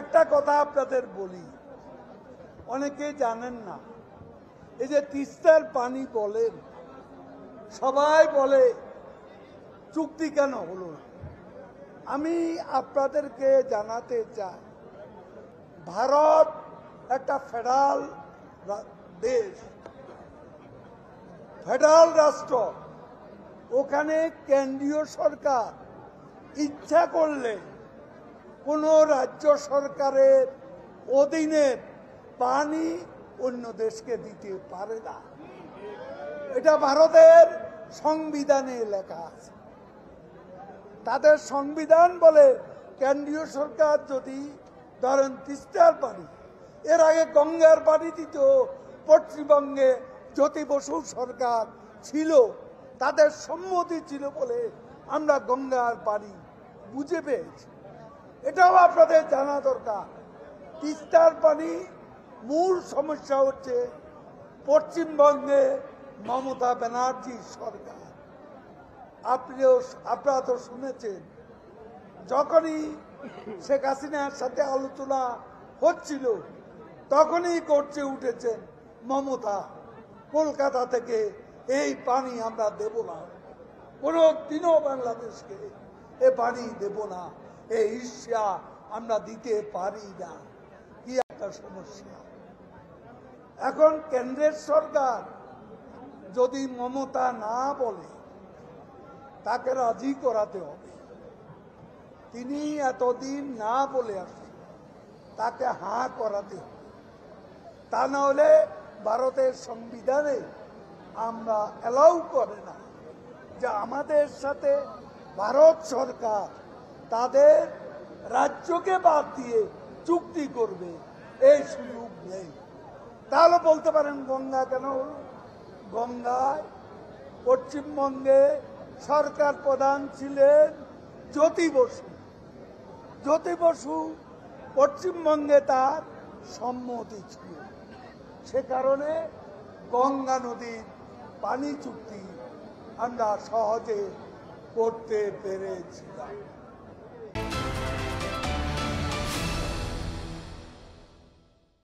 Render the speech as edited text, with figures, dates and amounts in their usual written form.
একটা কথা আপনাদের বলি, অনেকে জানেন না, এই যে তিস্তার পানি বলেন, সবাই বলে চুক্তি কেন হলো না। আমি আপনাদেরকে জানাতে চাই, ভারত একটা ফেডারেল দেশ, ফেডারেল রাষ্ট্র। ওখানে কেন্দ্রীয় সরকার ইচ্ছা করলে কোনো রাজ্য সরকারের অধীনের পানি অন্য দেশকে দিতে পারে না। এটা ভারতের সংবিধানে লেখা আছে। তাদের সংবিধান বলে কেন্দ্রীয় সরকার যদি ধরেন তিস্তার পানি, এর আগে গঙ্গার পানি দিত, পশ্চিমবঙ্গে জ্যোতি বসু সরকার ছিল, তাদের সম্মতি ছিল বলে আমরা গঙ্গার পানি বুঝে পেয়েছি। এটাও আপনাদের জানা দরকার। তিস্তার পানি মূল সমস্যা হচ্ছে পশ্চিমবঙ্গে মমতা ব্যানার্জি সরকার। আপনারা তো শুনেছেন, যখনই শেখ হাসিনার সাথে আলোচনা হচ্ছিল তখনই করছে উঠেছেন মমতা, কলকাতা থেকে এই পানি আমরা দেব না, কোনো দিনও বাংলাদেশকে এ পানি দেব না, এই ঈর্ষা আমরা দিতে পারি না। কি একটা সমস্যা। এখন কেন্দ্রের সরকার যদি মমতা না বলে, তাকে রাজি করাতে হবে। তিনি এতদিন না বলে আসছেন, তাকে হাঁ করাতে হবে। তা না হলে ভারতের সংবিধানে আমরা অ্যালাউ করে না যে আমাদের সাথে ভারত সরকার তাদের রাজ্যকে বাদ দিয়ে চুক্তি করবে, এই সুযোগ নেই। তাহলে বলতে পারেন গঙ্গা কেন হলো? গঙ্গায় পশ্চিমবঙ্গে সরকার প্রধান ছিলেন জ্যোতি বসু। জ্যোতি বসু পশ্চিমবঙ্গে তার সম্মতি ছিল, সে কারণে গঙ্গা নদীর পানি চুক্তি আমরা সহজে করতে পেরেছিলাম।